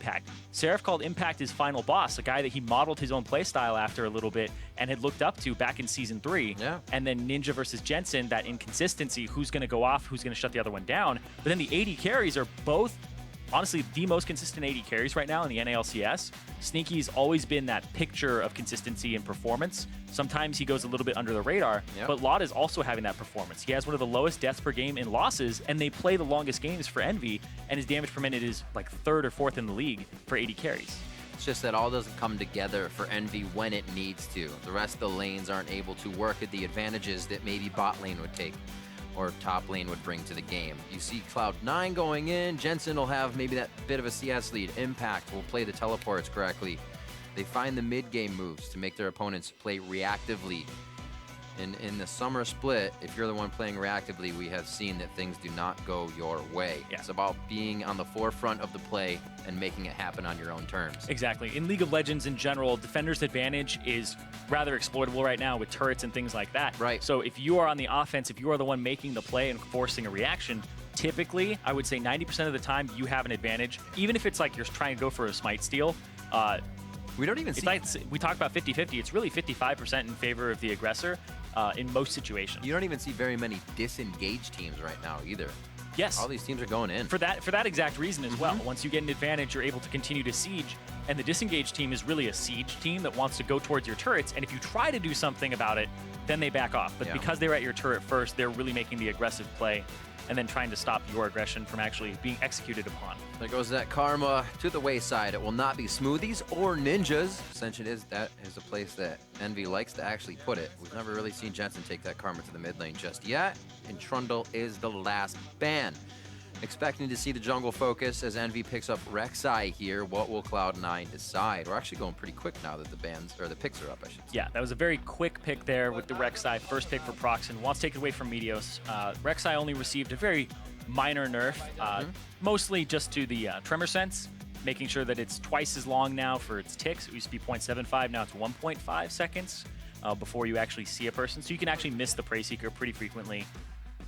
Impact. Seraph called Impact his final boss, a guy that he modeled his own playstyle after a little bit and had looked up to back in Season 3. Yeah. And then Ninja versus Jensen, that inconsistency, who's going to go off, who's going to shut the other one down. But then the AD carries are both, honestly, the most consistent AD carries right now in the NALCS. Sneaky's always been that picture of consistency and performance. Sometimes he goes a little bit under the radar, but Lot is also having that performance. He has one of the lowest deaths per game in losses, and they play the longest games for Envy, and his damage per minute is like 3rd or 4th in the league for AD carries. It's just that all doesn't come together for Envy when it needs to. The rest of the lanes aren't able to work at the advantages that maybe bot lane would take or top lane would bring to the game. You see Cloud9 going in, Jensen will have maybe that bit of a CS lead, Impact will play the teleports correctly. They find the mid-game moves to make their opponents play reactively. In the summer split, if you're the one playing reactively, we have seen that things do not go your way. Yeah. It's about being on the forefront of the play and making it happen on your own terms. Exactly. In League of Legends in general, defender's advantage is rather exploitable right now with turrets and things like that. Right. So if you are on the offense, if you are the one making the play and forcing a reaction, typically, I would say 90% of the time, you have an advantage. Even if it's like you're trying to go for a smite steal, we don't even see... Like, we talk about 50-50. It's really 55% in favor of the aggressor in most situations. You don't even see very many disengaged teams right now either. Yes. All these teams are going in. For that exact reason as well. Once you get an advantage, you're able to continue to siege. And the disengaged team is really a siege team that wants to go towards your turrets. And if you try to do something about it, then they back off. But because they were at your turret first, they're really making the aggressive play and then trying to stop your aggression from actually being executed upon. There goes that karma to the wayside. It will not be Smoothies or Ninjas. Essentially, that is a place that Envy likes to actually put it. We've never really seen Jensen take that karma to the mid lane just yet, and Trundle is the last ban. Expecting to see the jungle focus as Envy picks up Rek'Sai here. What will Cloud9 decide? We're actually going pretty quick now that the bans, or the picks are up, I should say. Yeah, that was a very quick pick there with the Rek'Sai. First pick for Procxin. Wants to take it away from Meteos. Rek'Sai only received a very minor nerf, mostly just to the tremor sense, making sure that it's twice as long now for its ticks. It used to be 0.75, now it's 1.5 seconds before you actually see a person. So you can actually miss the Prey Seeker pretty frequently.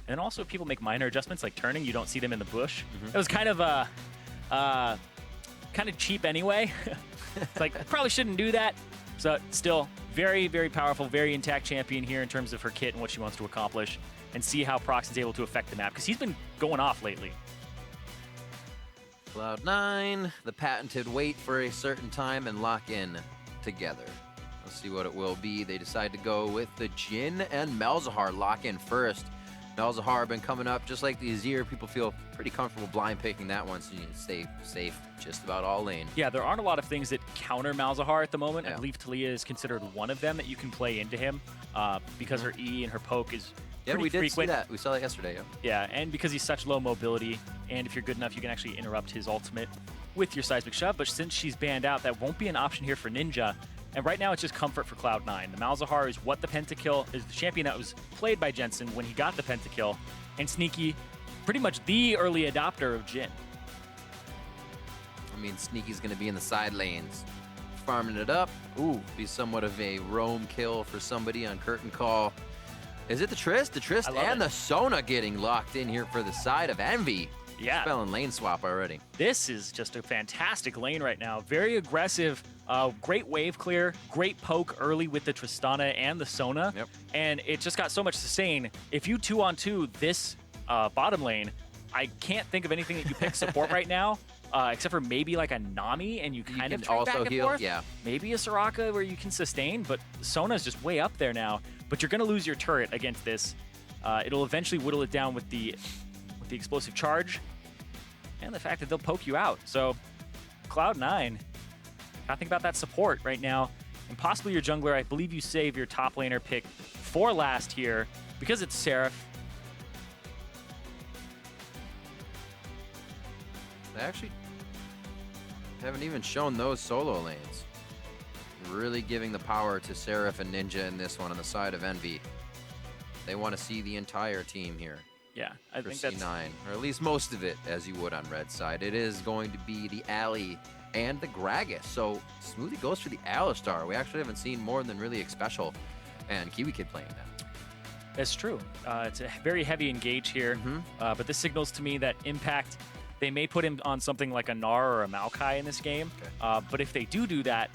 And also, if people make minor adjustments like turning, you don't see them in the bush. It was kind of cheap anyway. It's like, probably shouldn't do that. So still, very, very powerful, very intact champion here in terms of her kit and what she wants to accomplish. And see how Procxin's able to affect the map, because he's been going off lately. Cloud9, the patented wait for a certain time and lock in together. Let's see what it will be. They decide to go with the Jhin and Malzahar lock in first. Malzahar been coming up just like the Azir. People feel pretty comfortable blind picking that one, so you can stay safe just about all lane. Yeah, there aren't a lot of things that counter Malzahar at the moment. I believe Talia is considered one of them that you can play into him because her E and her poke is pretty we did frequent. see that. We saw that yesterday. Yeah, and because he's such low mobility, and if you're good enough, you can actually interrupt his ultimate with your seismic shove. But since she's banned out, that won't be an option here for Ninja. And right now, it's just comfort for Cloud9. The Malzahar is what the pentakill is, the champion that was played by Jensen when he got the pentakill, and Sneaky, pretty much the early adopter of Jhin. I mean, Sneaky's going to be in the side lanes, farming it up. Ooh, be somewhat of a roam kill for somebody on curtain call. Is it the Trist? The Trist and the Sona getting locked in here for the side of Envy. Yeah. Spelling lane swap already. This is just a fantastic lane right now. Very aggressive, great wave clear, great poke early with the Tristana and the Sona. And it just got so much sustain. If you 2-on-2 this bottom lane, I can't think of anything that you pick support right now. Except for maybe like a Nami, and you kind of trade back and heal, forth. yeah. Maybe a Soraka where you can sustain, but Sona's just way up there now. But you're going to lose your turret against this. It'll eventually whittle it down with the explosive charge and the fact that they'll poke you out. So Cloud9, gotta think about that support right now. And possibly your jungler. I believe you save your top laner pick for last here because it's Seraph. They actually haven't even shown those solo lanes. Really giving the power to Seraph and Ninja in this one on the side of Envy. They want to see the entire team here. Yeah, I think C9, that's... or at least most of it, as you would on red side. It is going to be the Ali and the Gragas. So Smoothie goes for the Alistar. We actually haven't seen more than really Special and Kiwi Kid playing that. That's true. It's a very heavy engage here, but this signals to me that Impact They may put him on something like a Gnar or a Maokai in this game, but if they do that,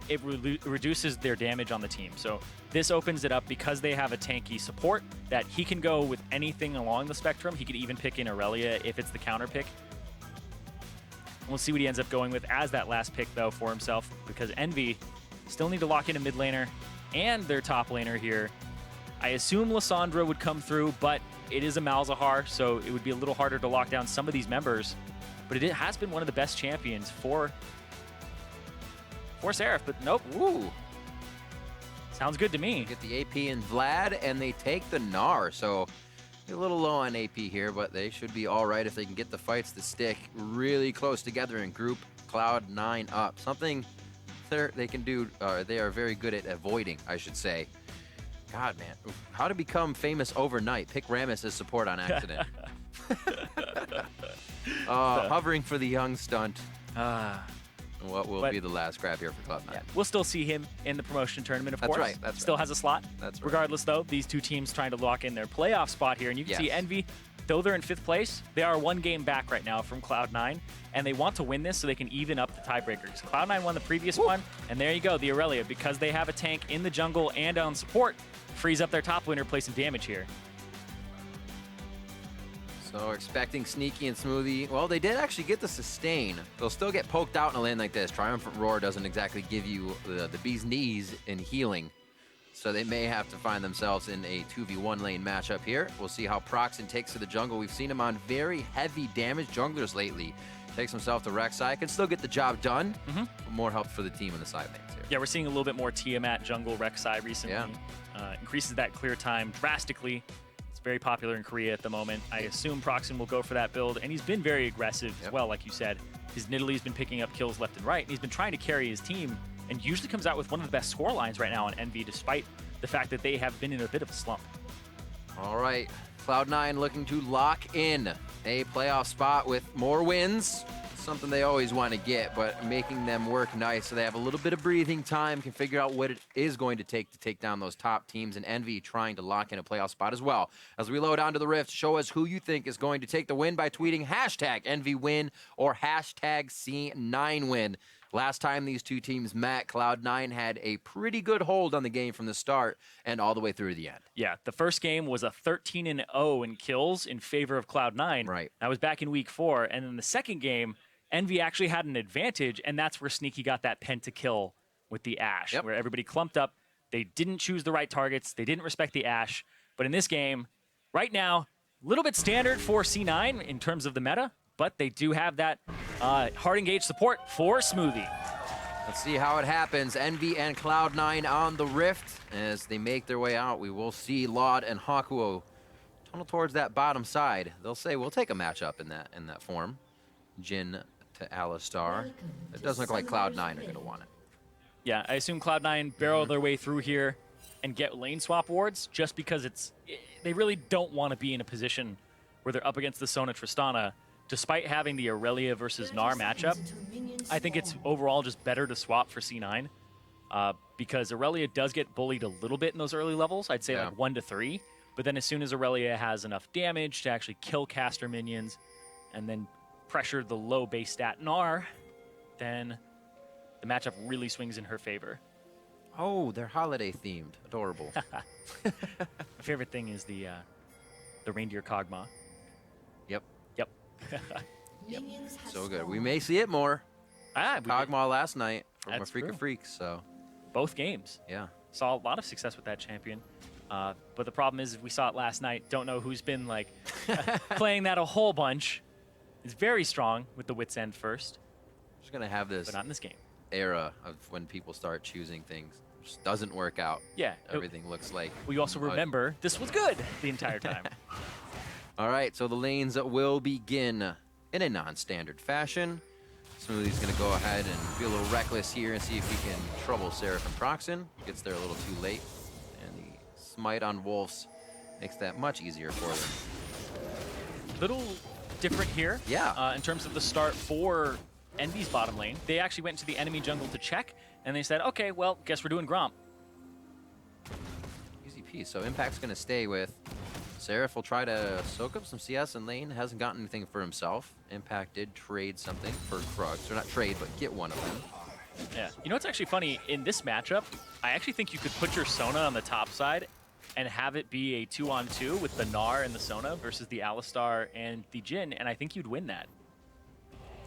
it reduces their damage on the team. So this opens it up because they have a tanky support that he can go with anything along the spectrum. He could even pick in Irelia if it's the counter pick. We'll see what he ends up going with as that last pick, though, for himself, because Envy still need to lock in a mid laner and their top laner here. I assume Lissandra would come through, but it is a Malzahar, so it would be a little harder to lock down some of these members. But it has been one of the best champions for Seraph, but nope. Ooh. Sounds good to me. Get the AP and Vlad, and they take the Gnar. So a little low on AP here, but they should be all right if they can get the fights to stick really close together and group Cloud9 up. Something they can do, they are very good at avoiding, I should say. God, man. How to become famous overnight. Pick Rammus as support on accident. Hovering for the young stunt. What will be the last grab here for Cloud9? Yeah, we'll still see him in the promotion tournament, of course. That's right. Still has a slot. That's right. Regardless, though, these two teams trying to lock in their playoff spot here. And you can see Envy, though they're in 5th place, they are 1 game back right now from Cloud9. And they want to win this so they can even up the tiebreakers. Cloud9 won the previous one. And there you go, the Irelia. Because they have a tank in the jungle and on support, frees up their top laner, play some damage here. So expecting Sneaky and Smoothie. Well, they did actually get the sustain. They'll still get poked out in a lane like this. Triumphant Roar doesn't exactly give you the bee's knees in healing. So they may have to find themselves in a 2v1 lane matchup here. We'll see how Procxin takes to the jungle. We've seen him on very heavy damage junglers lately. Takes himself to Rek'Sai. Can still get the job done. But more help for the team in the side lanes here. Yeah, we're seeing a little bit more Tiamat jungle Rek'Sai recently. Increases that clear time drastically. Very popular in Korea at the moment. I assume Procxin will go for that build, and he's been very aggressive as well, like you said. His Nidalee's been picking up kills left and right, and he's been trying to carry his team, and usually comes out with one of the best score lines right now on Envy, despite the fact that they have been in a bit of a slump. All right, Cloud9 looking to lock in a playoff spot with more wins. Something they always want to get, but making them work nice so they have a little bit of breathing time, can figure out what it is going to take down those top teams, and Envy trying to lock in a playoff spot as well. As we load onto the Rift, show us who you think is going to take the win by tweeting hashtag EnvyWin or hashtag C9Win. Last time these two teams met, Cloud9 had a pretty good hold on the game from the start and all the way through the end. Yeah, the first game was a 13-0 in kills in favor of Cloud9. Right. That was back in week 4, and then the second game, Envy actually had an advantage, and that's where Sneaky got that pentakill with the Ashe, where everybody clumped up. They didn't choose the right targets. They didn't respect the Ashe. But in this game, right now, a little bit standard for C9 in terms of the meta, but they do have that hard engaged support for Smoothie. Let's see how it happens. Envy and Cloud9 on the Rift. As they make their way out, we will see Laud and Hakuho tunnel towards that bottom side. They'll say, we'll take a matchup in that form. Jhin to Alistar. It doesn't look like Cloud9 are going to want it. Yeah, I assume Cloud9 barrel their way through here and get lane swap wards just because they really don't want to be in a position where they're up against the Sona Tristana. Despite having the Irelia versus Gnar matchup, I think it's overall just better to swap for C9 because Irelia does get bullied a little bit in those early levels. I'd say like 1 to 3. But then as soon as Irelia has enough damage to actually kill caster minions and then pressure the low base stat Gnar, then the matchup really swings in her favor. Oh, they're holiday themed. Adorable. My favorite thing is the reindeer Kog'Maw. Yep. Yep. Yep. So good. We may see it more. Kog'Maw last night from a Freak of Freaks. So both games. Yeah. Saw a lot of success with that champion. But the problem is, we saw it last night. Don't know who's been like playing that a whole bunch. It's very strong with the Wit's End first. Just gonna have this, but not in this game. Era of when people start choosing things. Just doesn't work out. Yeah. Everything looks like. We also remember this was good the entire time. All right, so the lanes will begin in a non-standard fashion. Smoothie's gonna go ahead and be a little reckless here and see if he can trouble Seraph and Procxin. Gets there a little too late, and the smite on Wolves makes that much easier for them. Little different here. Yeah. In terms of the start for Envy's bottom lane. They actually went into the enemy jungle to check, and they said, okay, well, guess we're doing Gromp. Easy piece. So Impact's going to stay with Seraph will try to soak up some CS in lane. Hasn't gotten anything for himself. Impact did trade something for Krugs. Or not trade, but get one of them. Yeah. You know what's actually funny? In this matchup, I actually think you could put your Sona on the top side and have it be a 2-on-2 with the Gnar and the Sona versus the Alistar and the Jhin, and I think you'd win that.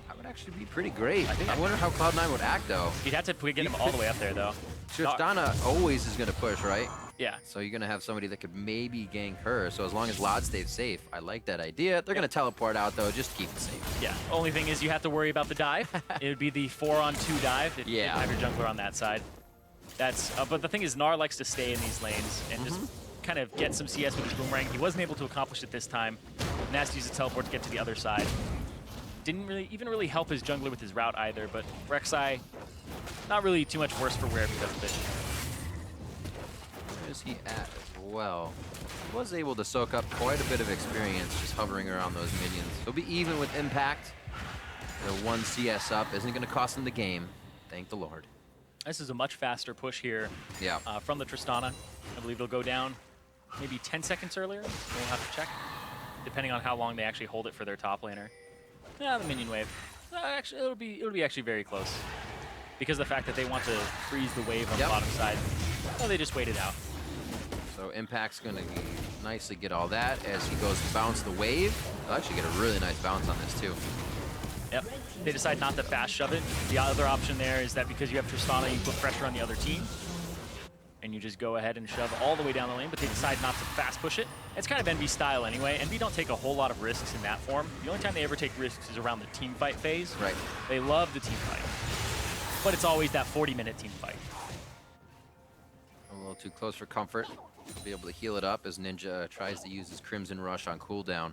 That would actually be pretty great. I wonder how Cloud9 would act, though. You'd have to get him all the way up there, though. Tristana always is going to push, right? Yeah. So you're going to have somebody that could maybe gank her. So as long as Lod stays safe, I like that idea. They're going to teleport out, though, just to keep it safe. Yeah. Only thing is you have to worry about the dive. It would be the 4-on-2 dive. Yeah. Have your jungler on that side. That's. But the thing is, Gnar likes to stay in these lanes and just kind of get some CS with his boomerang. He wasn't able to accomplish it this time. And has to use the teleport to get to the other side. Didn't really help his jungler with his route either, but Rek'Sai, not really too much worse for wear because of it. Where is he at as well? He was able to soak up quite a bit of experience just hovering around those minions. He'll be even with Impact. The 1 CS up isn't going to cost him the game. Thank the Lord. This is a much faster push here from the Tristana. I believe they'll go down maybe 10 seconds earlier. We'll have to check, depending on how long they actually hold it for their top laner. Yeah, the minion wave. Actually, it'll be actually very close because of the fact that they want to freeze the wave on the bottom side. So they just wait it out. So Impact's going to nicely get all that as he goes to bounce the wave. They'll actually get a really nice bounce on this too. Yep. They decide not to fast shove it. The other option there is that because you have Tristana, you put pressure on the other team. And you just go ahead and shove all the way down the lane, but they decide not to fast push it. It's kind of EnVy style anyway. EnVy don't take a whole lot of risks in that form. The only time they ever take risks is around the team fight phase. Right. They love the team fight. But it's always that 40-minute team fight. A little too close for comfort. He'll be able to heal it up as Ninja tries to use his Crimson Rush on cooldown.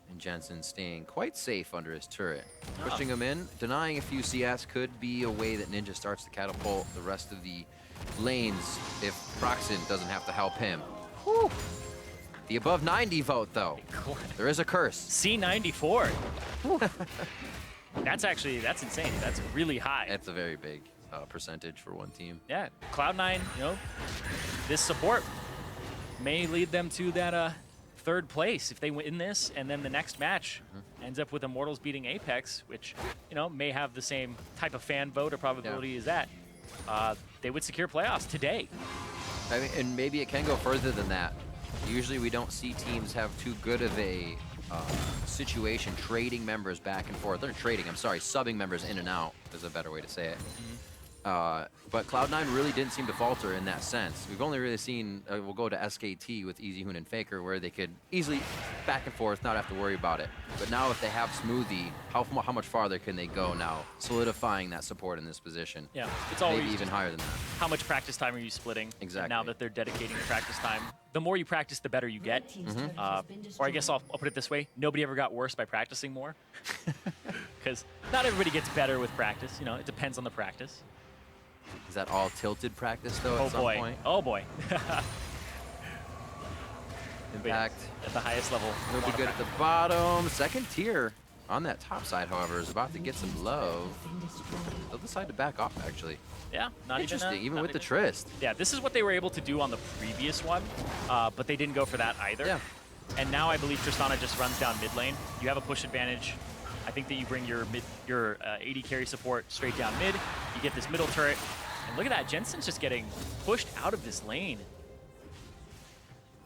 And Jensen staying quite safe under his turret. Pushing him in, denying a few CS could be a way that Ninja starts to catapult the rest of the lanes if Procxin doesn't have to help him. Whew. The above 90 vote, though. There is a curse. C94. That's insane. That's really high. That's a very big percentage for one team. Yeah, Cloud9, you know, this support may lead them to that third place if they win this, and then the next match ends up with Immortals beating Apex, which, you know, may have the same type of fan vote or probability as that. They would secure playoffs today. I mean, and maybe it can go further than that. Usually we don't see teams have too good of a situation trading members back and forth. They're trading, I'm sorry, subbing members in and out is a better way to say it. But Cloud9 really didn't seem to falter in that sense. We've only really seen, we'll go to SKT with EasyHoon and Faker, where they could easily back and forth, not have to worry about it. But now if they have Smoothie, how much farther can they go now, solidifying that support in this position? Yeah, it's always maybe even higher than that. How much practice time are you splitting? Exactly. And now that they're dedicating the practice time, the more you practice, the better you get. Or I guess I'll put it this way: nobody ever got worse by practicing more, because not everybody gets better with practice. You know, it depends on the practice. Is that all tilted practice, though, at some point? Oh, boy. Impact. At the highest level. He'll be good at the bottom. Second tier on that top side, however, is about to get some love. They'll decide to back off, actually. Yeah, not interesting, even with the Trist. Yeah, this is what they were able to do on the previous one, but they didn't go for that either. Yeah. And now I believe Tristana just runs down mid lane. You have a push advantage. I think that you bring your AD carry support straight down mid. You get this middle turret. And look at that, Jensen's just getting pushed out of this lane.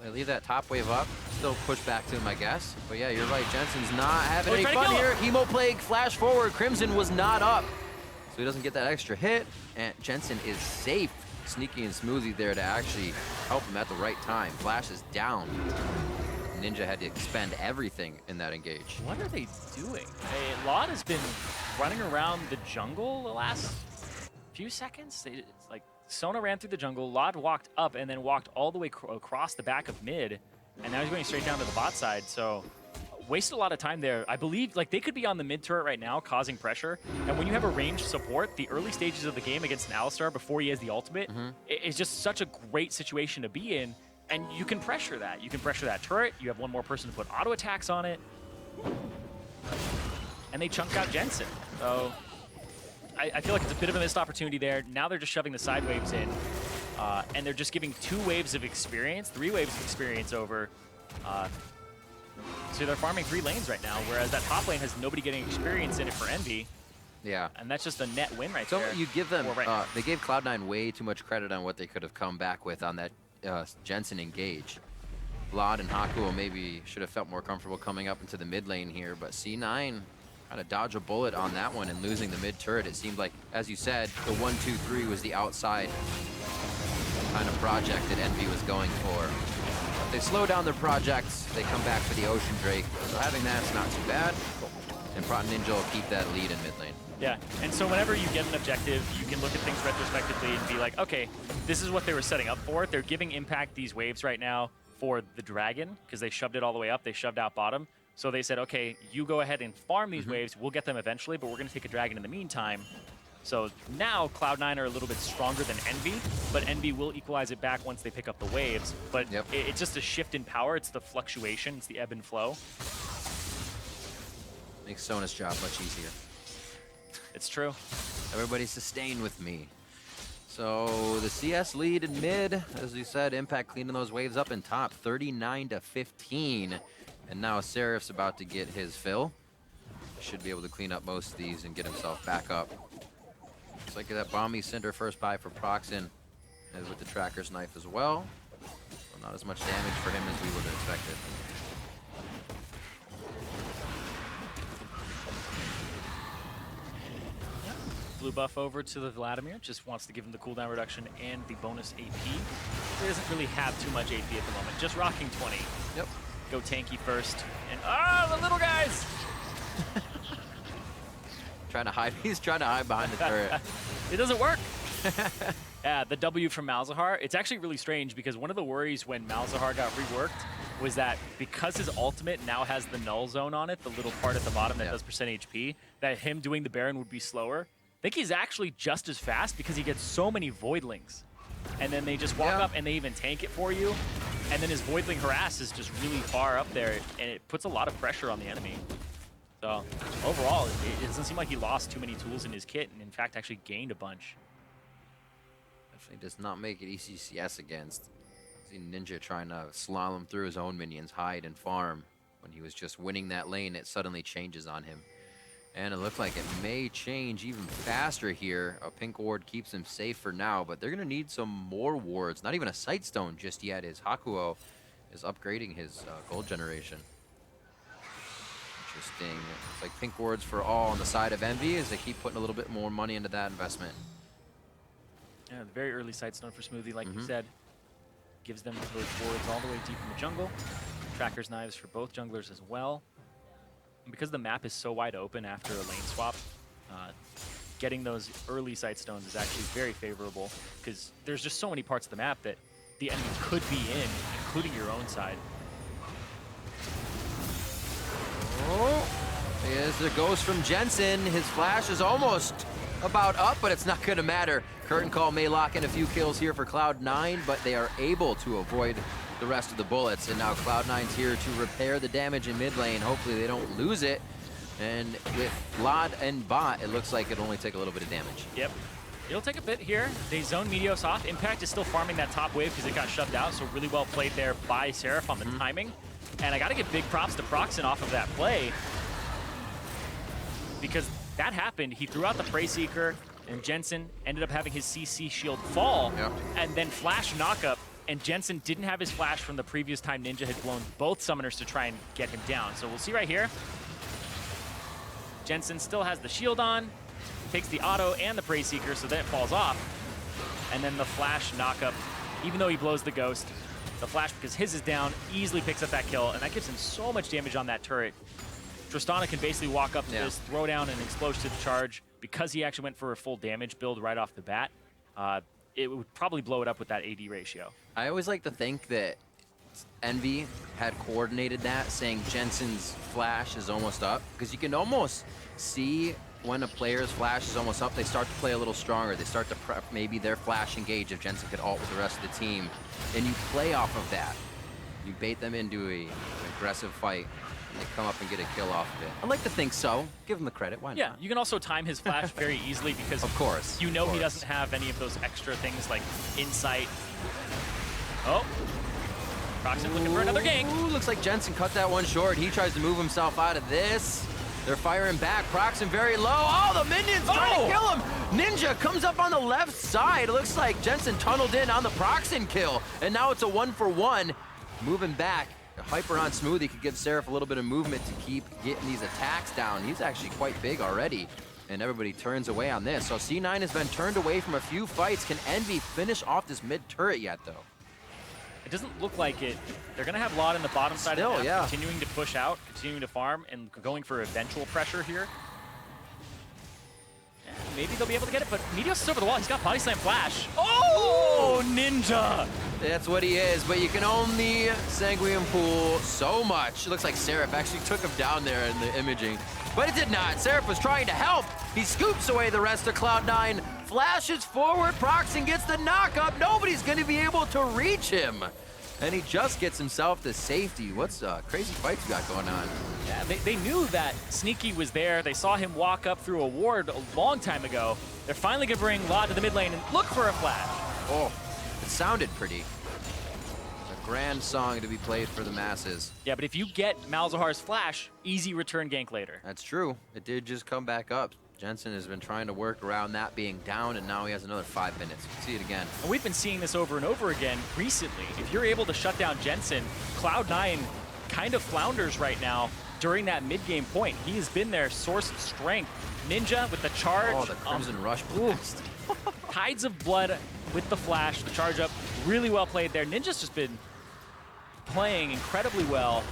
They leave that top wave up. Still push back to him, I guess. But yeah, you're right. Jensen's not having any fun here. Hemo Plague, flash forward. Crimson was not up, so he doesn't get that extra hit. And Jensen is safe. Sneaky and Smoothie there to actually help him at the right time. Flash is down. Ninja had to expend everything in that engage. What are they doing? Hey, Lod has been running around the jungle the last few seconds. It's like Sona ran through the jungle, Lod walked up and then walked all the way across the back of mid, and now he's going straight down to the bot side. So wasted a lot of time there. I believe like they could be on the mid turret right now causing pressure, and when you have a ranged support, the early stages of the game against an Alistar before he has the ultimate, it's just such a great situation to be in. And you can pressure that. You can pressure that turret. You have one more person to put auto attacks on it. And they chunk out Jensen. So I feel like it's a bit of a missed opportunity there. Now they're just shoving the side waves in. And they're just giving 2 waves of experience, 3 waves of experience over So they're farming 3 lanes right now, whereas that top lane has nobody getting experience in it for Envy. Yeah. And that's just a net win right so there. So you give them, right they gave Cloud9 way too much credit on what they could have come back with on that Jensen engage. Vlad and Hakuho maybe should have felt more comfortable coming up into the mid lane here, but C9 kind of dodge a bullet on that one and losing the mid turret. It seemed like, as you said, the 1-2-3 was the outside kind of project that Envy was going for. But they slow down their projects, they come back for the Ocean Drake, so having that's not too bad. And Prot Ninja will keep that lead in mid lane. Yeah, and so whenever you get an objective, you can look at things retrospectively and be like, okay, this is what they were setting up for. They're giving Impact these waves right now for the Dragon, because they shoved it all the way up, they shoved out bottom. So they said, okay, you go ahead and farm these waves, we'll get them eventually, but we're gonna take a Dragon in the meantime. So now Cloud9 are a little bit stronger than Envy, but Envy will equalize it back once they pick up the waves. But it's just a shift in power, it's the fluctuation, it's the ebb and flow. Makes Sona's job much easier. It's true. Everybody sustain with me. So the CS lead in mid, as you said, Impact cleaning those waves up in top, 39-15. And now Seraph's about to get his fill. Should be able to clean up most of these and get himself back up. Looks like that Bombi sent her first buy for Procxin, as with the Tracker's Knife as well. So not as much damage for him as we would have expected. Blue buff over to the Vladimir, just wants to give him the cooldown reduction and the bonus AP. He doesn't really have too much AP at the moment, just rocking 20. Yep. Go tanky first, and the little guys! Trying to hide, he's trying to hide behind the turret. It doesn't work. Yeah, the W from Malzahar, it's actually really strange because one of the worries when Malzahar got reworked was that because his ultimate now has the null zone on it, the little part at the bottom that does percent HP, that him doing the Baron would be slower. I think he's actually just as fast because he gets so many Voidlings. And then they just walk up and they even tank it for you. And then his Voidling harass is just really far up there, and it puts a lot of pressure on the enemy. So overall, it doesn't seem like he lost too many tools in his kit, and in fact actually gained a bunch. Definitely does not make it easy CS against. See Ninja trying to slalom through his own minions, hide and farm. When he was just winning that lane, it suddenly changes on him. And it looked like it may change even faster here. A pink ward keeps him safe for now, but they're going to need some more wards. Not even a Sightstone just yet, as Hakuho is upgrading his gold generation. Interesting. It's like pink wards for all on the side of Envy as they keep putting a little bit more money into that investment. Yeah, the very early Sightstone for Smoothie, like you said, gives them those wards all the way deep in the jungle. Tracker's Knives for both junglers as well. And because the map is so wide open after a lane swap, getting those early Sightstones is actually very favorable because there's just so many parts of the map that the enemy could be in, including your own side. Oh, here's the ghost from Jensen. His flash is almost about up, but it's not going to matter. Curtain Call may lock in a few kills here for Cloud9, but they are able to avoid the rest of the bullets, and now Cloud9's here to repair the damage in mid lane. Hopefully they don't lose it. And with Vlad and Bot, it looks like it'll only take a little bit of damage. Yep. It'll take a bit here. They zone Meteos off. Impact is still farming that top wave because it got shoved out, so really well played there by Seraph on the timing. And I gotta give big props to Procxin off of that play because that happened. He threw out the Prey Seeker, and Jensen ended up having his CC shield fall, and then flash knockup. And Jensen didn't have his flash from the previous time Ninja had blown both summoners to try and get him down. So we'll see right here. Jensen still has the shield on, takes the auto and the Prey Seeker, so then it falls off. And then the flash knockup, even though he blows the ghost, the flash, because his is down, easily picks up that kill, and that gives him so much damage on that turret. Tristana can basically walk up to this, throw down an explosive charge, because he actually went for a full damage build right off the bat. It would probably blow it up with that AD ratio. I always like to think that Envy had coordinated that, saying Jensen's flash is almost up, because you can almost see when a player's flash is almost up, they start to play a little stronger. They start to prep maybe their flash engage if Jensen could ult with the rest of the team. And you play off of that. You bait them into an aggressive fight, and they come up and get a kill off of it. I like to think so. Give him the credit. Why not? Yeah, you can also time his flash very easily because of course, you know he doesn't have any of those extra things like insight. Oh. Procxin looking for another gank. Ooh, looks like Jensen cut that one short. He tries to move himself out of this. They're firing back. Procxin very low. Oh, the minions trying to kill him. Ninja comes up on the left side. It looks like Jensen tunneled in on the Procxin kill. And now it's a 1-for-1. Moving back. The hyper on Smoothie could give Seraph a little bit of movement to keep getting these attacks down. He's actually quite big already. And everybody turns away on this. So C9 has been turned away from a few fights. Can Envy finish off this mid turret yet, though? It doesn't look like it. They're going to have Lot in the bottom side of the map, continuing to push out, continuing to farm, and going for eventual pressure here. Yeah, maybe they'll be able to get it, but Meteos is over the wall. He's got Body Slam Flash. Oh, Ninja! That's what he is, but you can only Sanguine Pool so much. It looks like Seraph actually took him down there in the imaging, but it did not. Seraph was trying to help. He scoops away the rest of Cloud9, flashes forward, Procxin gets the knock up. Nobody's gonna be able to reach him. And he just gets himself to safety. What's crazy fights we got going on? Yeah, they knew that Sneaky was there. They saw him walk up through a ward a long time ago. They're finally gonna bring Lot to the mid lane and look for a flash. Oh, it sounded pretty. A grand song to be played for the masses. Yeah, but if you get Malzahar's flash, easy return gank later. That's true. It did just come back up. Jensen has been trying to work around that being down, and now he has another 5 minutes. See it again. And we've been seeing this over and over again recently. If you're able to shut down Jensen, Cloud9 kind of flounders right now during that mid-game point. He has been their source of strength. Ninja with the charge. Oh, the Crimson Rush blast. Tides of Blood with the flash, the charge up. Really well played there. Ninja's just been playing incredibly well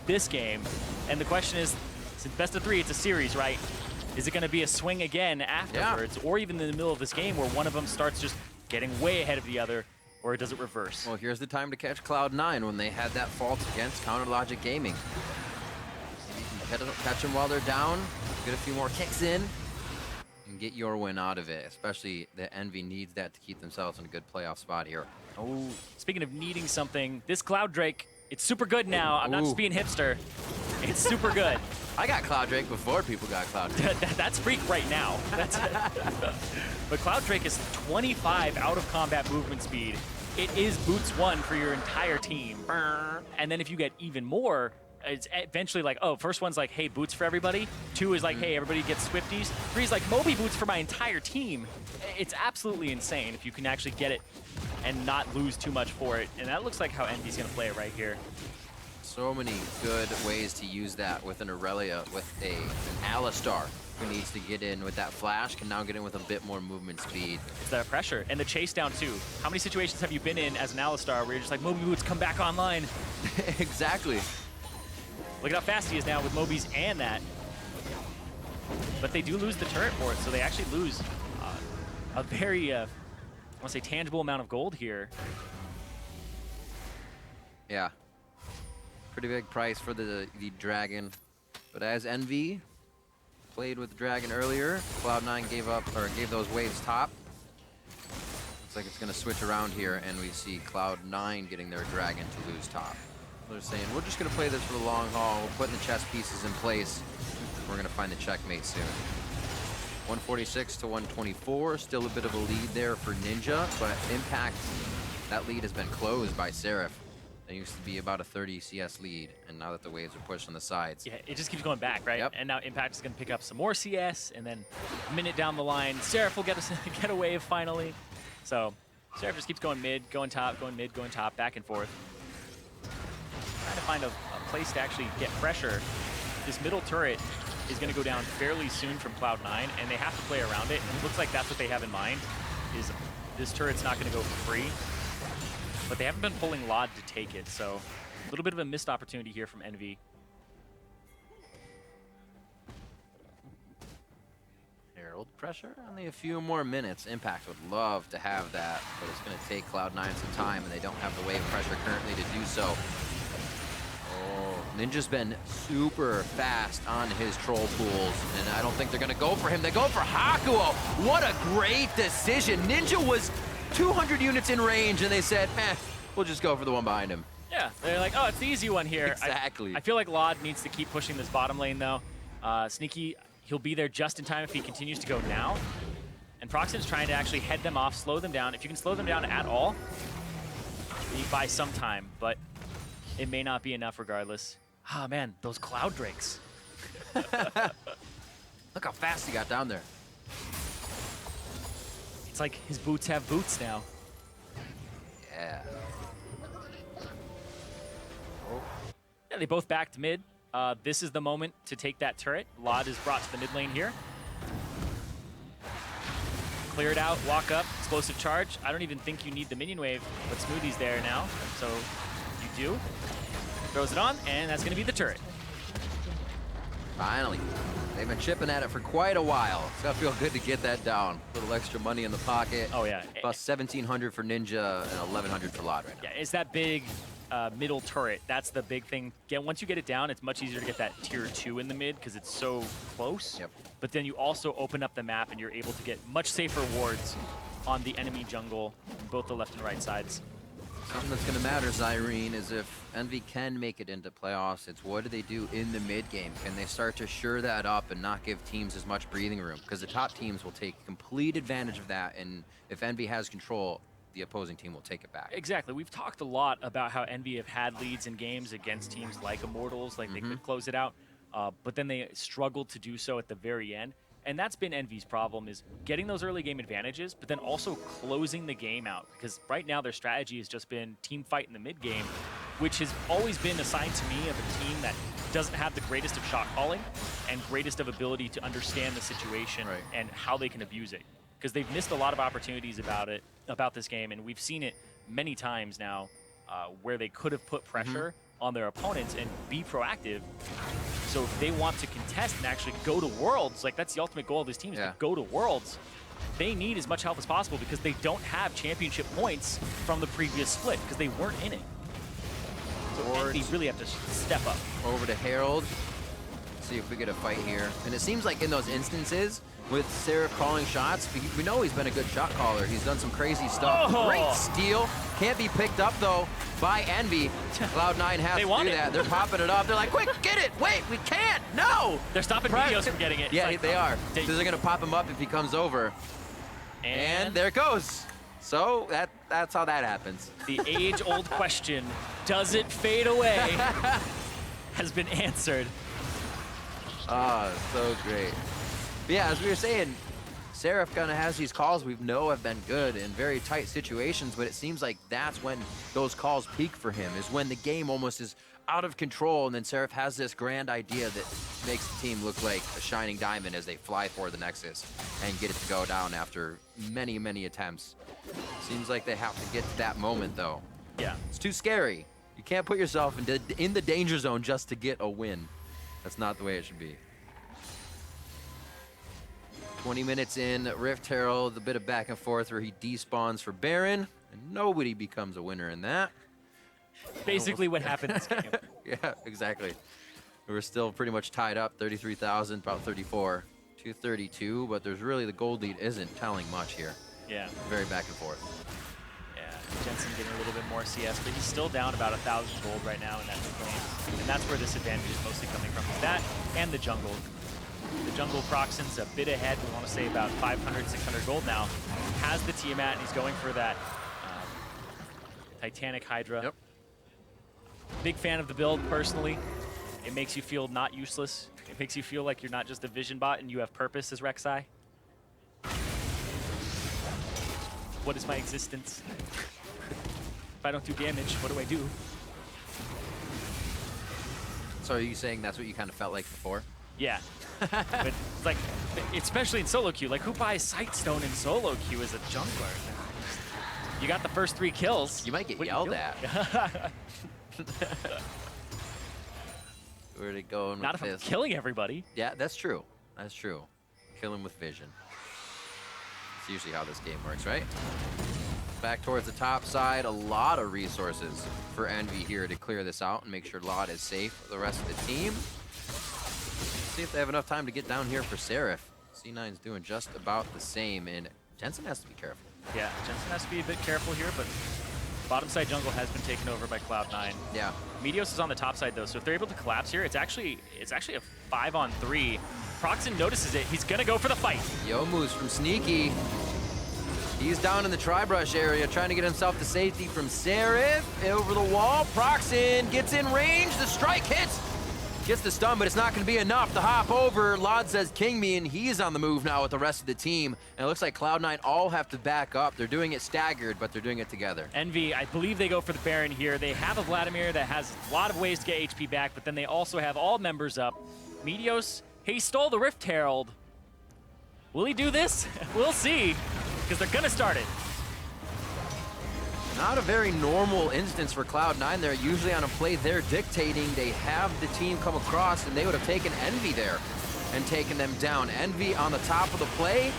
this game. And the question is, since best of 3, it's a series, right? Is it going to be a swing again afterwards, or even in the middle of this game where one of them starts just getting way ahead of the other, or does it reverse? Well, here's the time to catch Cloud9 when they had that fault against Counter Logic Gaming. You can catch them while they're down, get a few more kicks in, and get your win out of it. Especially the Envy needs that to keep themselves in a good playoff spot here. Oh, speaking of needing something, this Cloud Drake, it's super good now. I'm not just being hipster. It's super good. I got Cloud Drake before people got Cloud Drake. That's freak right now. That's but Cloud Drake is 25 out of combat movement speed. It is boots 1 for your entire team. And then if you get even more, it's eventually like, oh, first one's like, hey, boots for everybody. 2 is like, hey, everybody gets Swifties. 3 is like, Moby boots for my entire team. It's absolutely insane if you can actually get it and not lose too much for it. And that looks like how Envy's going to play it right here. So many good ways to use that with an Irelia, with an Alistar who needs to get in with that flash, can now get in with a bit more movement speed. It's that pressure and the chase down too. How many situations have you been in as an Alistar where you're just like, Moby Boots, come back online? Exactly. Look at how fast he is now with Mobies and that. But they do lose the turret for it, so they actually lose a very, I want to say, tangible amount of gold here. Yeah. Pretty big price for the Dragon. But as Envy played with the Dragon earlier, Cloud9 gave those waves top. Looks like it's going to switch around here, and we see Cloud9 getting their Dragon to lose top. They're saying, we're just going to play this for the long haul. We're putting the chess pieces in place. We're going to find the checkmate soon. 146 to 124. Still a bit of a lead there for Ninja, but Impact, that lead has been closed by Seraph. It used to be about a 30 CS lead, and now that the waves are pushed on the sides. Yeah, it just keeps going back, right? Yep. And now Impact is going to pick up some more CS, and then a minute down the line, Seraph will get a wave finally. So Seraph just keeps going mid, going top, going mid, going top, back and forth. Trying to find a place to actually get pressure. This middle turret is going to go down fairly soon from Cloud9, and they have to play around it. And it looks like that's what they have in mind, is this turret's not going to go for free. But they haven't been pulling Lod to take it, so a little bit of a missed opportunity here from Envy. Herald pressure, only a few more minutes. Impact would love to have that, but it's going to take Cloud9 some time, and they don't have the wave pressure currently to do so. Oh, Ninja's been super fast on his troll pools, and I don't think they're going to go for him. They go for Hakuho. What a great decision. Ninja was 200 units in range, and they said, we'll just go for the one behind him. Yeah, they're like, oh, it's the easy one here. Exactly. I feel like Lod needs to keep pushing this bottom lane, though. Sneaky, he'll be there just in time if he continues to go now. And Procxin's trying to actually head them off, slow them down. If you can slow them down at all, you buy some time. But it may not be enough regardless. Ah, man, those Cloud Drakes. Look how fast he got down there. It's like his boots have boots now. Yeah. Yeah, they both backed mid. This is the moment to take that turret. Lod is brought to the mid lane here. Clear it out, walk up, explosive charge. I don't even think you need the minion wave, but Smoothie's there now, so you do. Throws it on, and that's going to be the turret. Finally. They've been chipping at it for quite a while. It's got to feel good to get that down. A little extra money in the pocket. Oh, yeah. Plus 1,700 for Ninja and 1,100 for Lod right now. Yeah, it's that big middle turret. That's the big thing. Once you get it down, it's much easier to get that tier 2 in the mid because it's so close. Yep. But then you also open up the map and you're able to get much safer wards on the enemy jungle, both the left and right sides. Something that's going to matter, Zirene, is if Envy can make it into playoffs, it's what do they do in the mid game? Can they start to shore that up and not give teams as much breathing room? Because the top teams will take complete advantage of that, and if Envy has control, the opposing team will take it back. Exactly. We've talked a lot about how Envy have had leads in games against teams like Immortals, like they could close it out, but then they struggled to do so at the very end. And that's been Envy's problem, is getting those early game advantages, but then also closing the game out. Because right now their strategy has just been team fight in the mid game, which has always been assigned to me of a team that doesn't have the greatest of shot calling and greatest of ability to understand the situation and how they can abuse it. Because they've missed a lot of opportunities about this game, and we've seen it many times now where they could have put pressure on their opponents and be proactive. So if they want to contest and actually go to Worlds, like that's the ultimate goal of this team, is to go to Worlds, they need as much help as possible because they don't have championship points from the previous split because they weren't in it. So they really have to step up. Over to Herald. See if we get a fight here. And it seems like in those instances, with Seraph calling shots, we know he's been a good shot caller. He's done some crazy stuff. Great steal. Can't be picked up, though, by Envy. Cloud9 has to do that. They're popping it off. They're like, quick, get it. Wait, we can't. No. They're stopping Meteos from getting it. Yeah, like, they are. So they're going to pop him up if he comes over. And there it goes. So that's how that happens. The age-old question, does it fade away, has been answered. Ah, so great. But yeah, as we were saying, Seraph kind of has these calls we know have been good in very tight situations, but it seems like that's when those calls peak for him, is when the game almost is out of control, and then Seraph has this grand idea that makes the team look like a shining diamond as they fly for the nexus and get it to go down after many, many attempts. Seems like they have to get to that moment, though. Yeah. It's too scary. You can't put yourself in the danger zone just to get a win. That's not the way it should be. 20 minutes in, Rift Herald, a bit of back and forth where he despawns for Baron, and nobody becomes a winner in that. Basically what happened this game. Yeah, exactly. We're still pretty much tied up, 33,000, about 34, 232, but there's really, the gold lead isn't telling much here. Yeah. Very back and forth. Yeah, Jensen getting a little bit more CS, but he's still down about 1,000 gold right now in that mid lane. And that's where this advantage is mostly coming from. That and the jungle. The jungle Procxin's a bit ahead. We want to say about 500, 600 gold now. Has the Tiamat, and he's going for that Titanic Hydra. Yep. Big fan of the build, personally. It makes you feel not useless. It makes you feel like you're not just a vision bot and you have purpose as Rek'Sai. What is my existence? If I don't do damage, what do I do? So are you saying that's what you kind of felt like before? Yeah. But it's like, especially in solo queue, like who buys Sightstone in solo queue as a jungler? You got the first 3 kills. You might get yelled at. Where'd it go with Not if this? I'm killing everybody. Yeah, that's true. That's true. Kill him with vision. It's usually how this game works, right? Back towards the top side, a lot of resources for Envy here to clear this out and make sure Lot is safe for the rest of the team. See if they have enough time to get down here for Seraph. C9's doing just about the same, and Jensen has to be careful. Yeah, Jensen has to be a bit careful here, but bottom side jungle has been taken over by Cloud9. Yeah. Meteos is on the top side though, so if they're able to collapse here, it's actually a 5-on-3. Procxin notices it. He's gonna go for the fight. Youmuu's from Sneaky. He's down in the tri-brush area, trying to get himself to safety from Seraph. Over the wall, Procxin gets in range, the strike hits. Gets the stun, but it's not going to be enough to hop over. Lod says king me, and he's on the move now with the rest of the team. And it looks like Cloud9 all have to back up. They're doing it staggered, but they're doing it together. Envy, I believe they go for the Baron here. They have a Vladimir that has a lot of ways to get HP back, but then they also have all members up. Meteos, he stole the Rift Herald. Will he do this? We'll see, because they're going to start it. Not a very normal instance for Cloud9. They're usually on a play they're dictating. They have the team come across, and they would have taken Envy there and taken them down. Envy on the top of the play,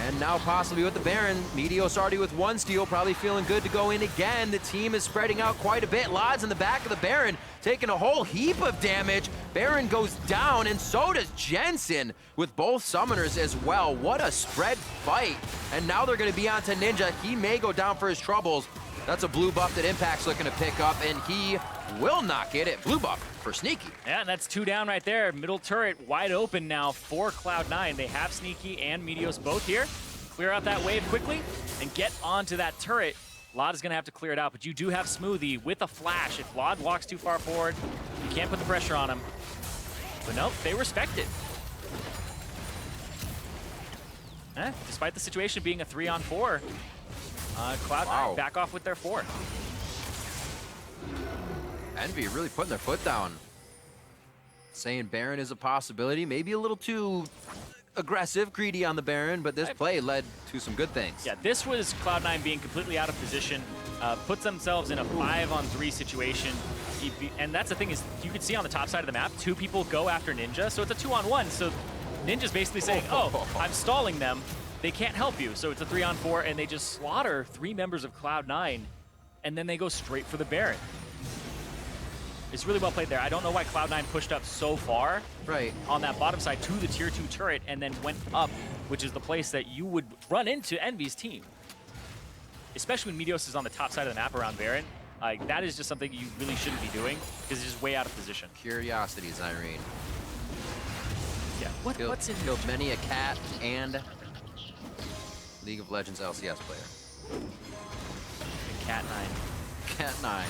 and now possibly with the Baron. Meteos already with 1 steal, probably feeling good to go in again. The team is spreading out quite a bit. Lod's in the back of the Baron, taking a whole heap of damage. Baron goes down, and so does Jensen with both summoners as well. What a spread fight. And now they're going to be on to Ninja. He may go down for his troubles. That's a blue buff that Impact's looking to pick up, and he will not get it. Blue buff for Sneaky. Yeah, and that's 2 down right there. Middle turret wide open now for Cloud9. They have Sneaky and Meteos both here. Clear out that wave quickly and get onto that turret. Lod is going to have to clear it out, but you do have Smoothie with a flash. If Lod walks too far forward, you can't put the pressure on him. But nope, they respect it. Despite the situation being a 3-on-4, Cloud9 back off with their 4. Envy really putting their foot down. Saying Baron is a possibility. Maybe a little too aggressive, greedy on the Baron, but this play led to some good things. Yeah, this was Cloud9 being completely out of position, puts themselves in a 5-on-3 situation. And that's the thing is, you can see on the top side of the map, 2 people go after Ninja, so it's a 2-on-1. So Ninja's basically saying, oh, I'm stalling them. They can't help you, so it's a 3-on-4, and they just slaughter 3 members of Cloud9, and then they go straight for the Baron. It's really well played there. I don't know why Cloud9 pushed up so far on that bottom side to the tier 2 turret and then went up, which is the place that you would run into Envy's team. Especially when Meteos is on the top side of the map around Baron. Like, that is just something you really shouldn't be doing because it's just way out of position. Curiosity, Zirene. Yeah, what's in killed many a cat and League of Legends LCS player. Cat 9. Cat 9.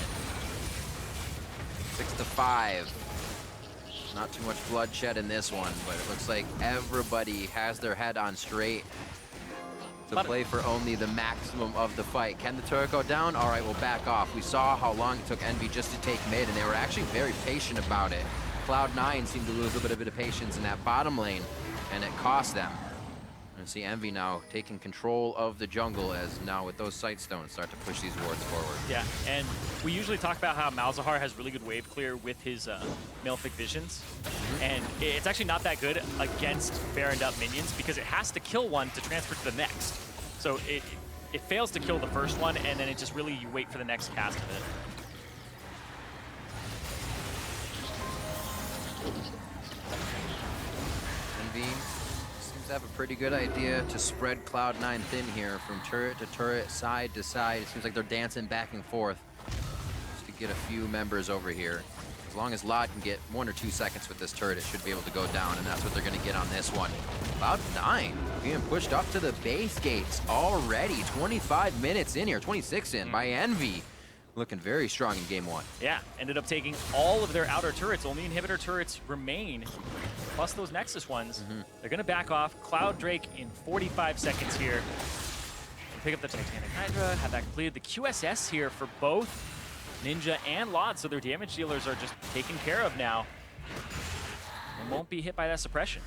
6-5. Not too much bloodshed in this one, but it looks like everybody has their head on straight to play for only the maximum of the fight. Can the turret go down? All right, we'll back off. We saw how long it took Envy just to take mid, and they were actually very patient about it. Cloud9 seemed to lose a bit of patience in that bottom lane, and it cost them. And see Envy now taking control of the jungle as now with those sight stones start to push these wards forward. Yeah, and we usually talk about how Malzahar has really good wave clear with his Malefic Visions. And it's actually not that good against Baroned up minions because it has to kill one to transfer to the next. So it fails to kill the first one, and then it just really, you wait for the next cast of it. Envy seems to have a pretty good idea to spread Cloud9 thin here from turret to turret, side to side. It seems like they're dancing back and forth just to get a few members over here. As long as Lod can get 1 or 2 seconds with this turret, it should be able to go down, and that's what they're going to get on this one. Cloud9 being pushed up to the base gates already. 25 minutes in here, 26 in by Envy. Looking very strong in game 1. Yeah, ended up taking all of their outer turrets. Only inhibitor turrets remain, plus those Nexus ones. They're going to back off. Cloud Drake in 45 seconds here. And pick up the Titanic Hydra, have that completed. The QSS here for both Ninja and Lod, so their damage dealers are just taken care of now and won't be hit by that suppression.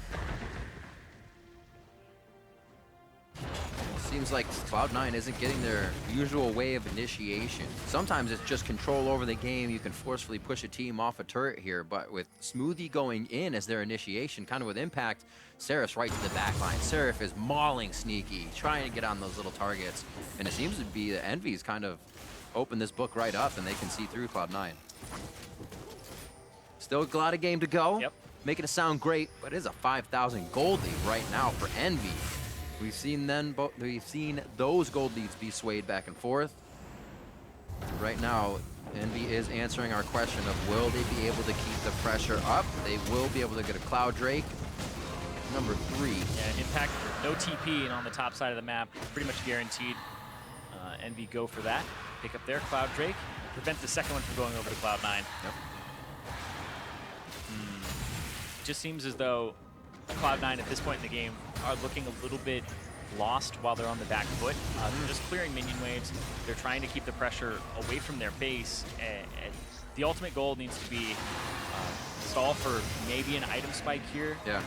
Seems like Cloud9 isn't getting their usual way of initiation. Sometimes it's just control over the game. You can forcefully push a team off a turret here, but with Smoothie going in as their initiation, kind of with Impact, Seraph's right to the back line. Seraph is mauling Sneaky, trying to get on those little targets, and it seems to be that Envy's kind of opened this book right up, and they can see through Cloud9. Still a lot of game to go. Yep. Making it sound great, but it is a 5,000 gold lead right now for Envy. We've seen those gold leads be swayed back and forth. Right now, Envy is answering our question of will they be able to keep the pressure up? They will be able to get a Cloud Drake. number 3. Yeah, Impact, no TP, and on the top side of the map, pretty much guaranteed. Envy go for that. Pick up their Cloud Drake. Prevent the second one from going over to Cloud9. Yep. Just seems as though Cloud9 at this point in the game are looking a little bit lost while they're on the back foot. They're just clearing minion waves. They're trying to keep the pressure away from their base. And the ultimate goal needs to be stall for maybe an item spike here. Yeah.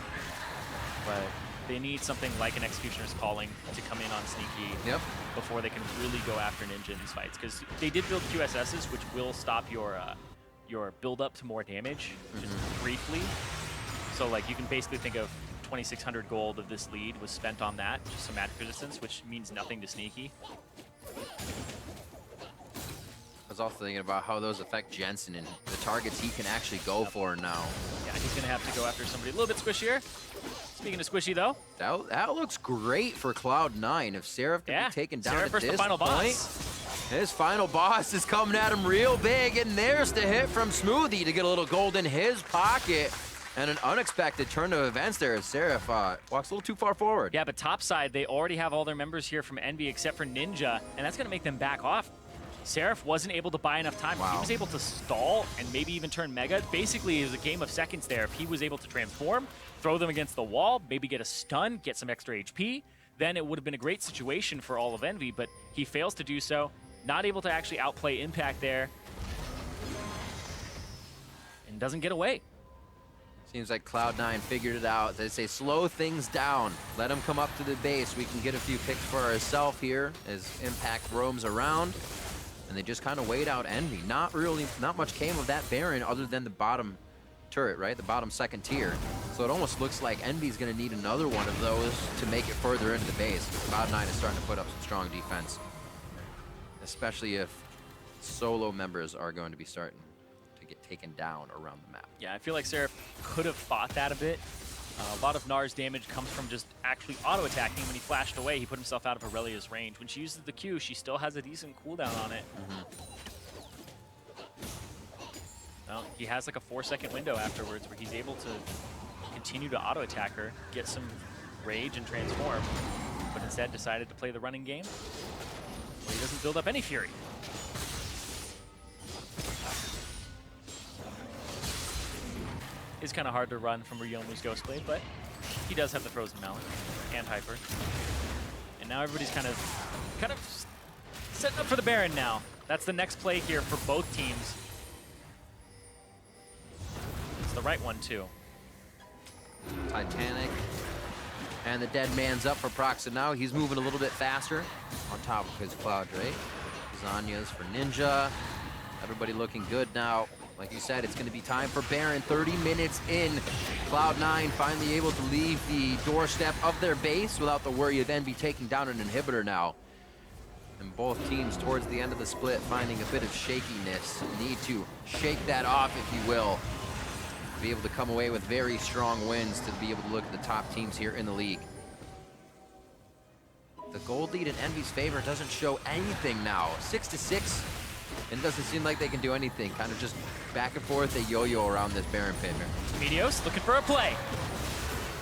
But they need something like an Executioner's Calling to come in on Sneaky before they can really go after Ninja in these fights. Because they did build QSSs, which will stop your build up to more damage, just briefly. So like you can basically think of 2,600 gold of this lead was spent on that, just some magic resistance, which means nothing to Sneaky. I was also thinking about how those affect Jensen and the targets he can actually go for now. Yeah, he's going to have to go after somebody a little bit squishier. Speaking of squishy, though. That looks great for Cloud9. If Seraph can be taken down Seraph at this the final point, boss. His final boss is coming at him real big, and there's the hit from Smoothie to get a little gold in his pocket. And an unexpected turn of events there as Seraph walks a little too far forward. Yeah, but topside, they already have all their members here from Envy except for Ninja, and that's going to make them back off. Seraph wasn't able to buy enough time. He was able to stall and maybe even turn Mega. Basically, it was a game of seconds there. If he was able to transform, throw them against the wall, maybe get a stun, get some extra HP, then it would have been a great situation for all of Envy, but he fails to do so. Not able to actually outplay Impact there. And doesn't get away. Seems like Cloud9 figured it out. They say slow things down. Let him come up to the base. We can get a few picks for ourselves here as Impact roams around. And they just kind of wait out Envy. Not much came of that Baron other than the bottom turret, right? The bottom second tier. So it almost looks like Envy's going to need another one of those to make it further into the base. Cloud9 is starting to put up some strong defense. Especially if solo members are going to be starting to get taken down around the map. Yeah, I feel like Seraph could have fought that a bit. A lot of Gnar's damage comes from just actually auto-attacking. When he flashed away, he put himself out of Irelia's range. When she uses the Q, she still has a decent cooldown on it. Well, he has like a 4-second window afterwards where he's able to continue to auto-attack her, get some rage and transform, but instead decided to play the running game. Well, he doesn't build up any fury. It's kind of hard to run from Ryomu's Ghostblade, but he does have the Frozen Melon and Hyper. And now everybody's kind of setting up for the Baron now. That's the next play here for both teams. It's the right one, too. Titanic. And the dead man's up for Procxin now. He's moving a little bit faster on top of his Cloud Drake. Zanya's for Ninja. Everybody looking good now. Like you said, it's going to be time for Baron. 30 minutes in. Cloud9 finally able to leave the doorstep of their base without the worry of Envy taking down an inhibitor now. And both teams towards the end of the split finding a bit of shakiness. Need to shake that off, if you will. Be able to come away with very strong wins to be able to look at the top teams here in the league. The gold lead in Envy's favor doesn't show anything now. 6-6. And it doesn't seem like they can do anything. Kind of just back and forth, they yo-yo around this Baron pin. Meteos looking for a play.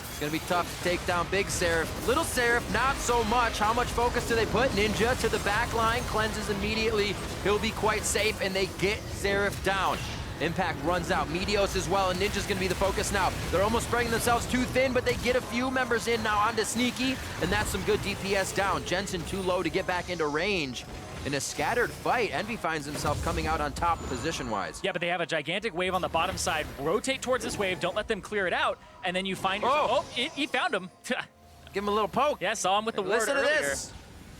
It's going to be tough to take down Big Seraph. Little Seraph, not so much. How much focus do they put? Ninja to the back line, cleanses immediately. He'll be quite safe, and they get Seraph down. Impact runs out. Meteos as well, and Ninja's going to be the focus now. They're almost spreading themselves too thin, but they get a few members in now onto Sneaky, and that's some good DPS down. Jensen too low to get back into range. In a scattered fight, Envy finds himself coming out on top position-wise. Yeah, but they have a gigantic wave on the bottom side. Rotate towards this wave. Don't let them clear it out. And then you find yourself... Oh, he found him. Give him a little poke. Yeah, saw him with the ward Listen to earlier. this.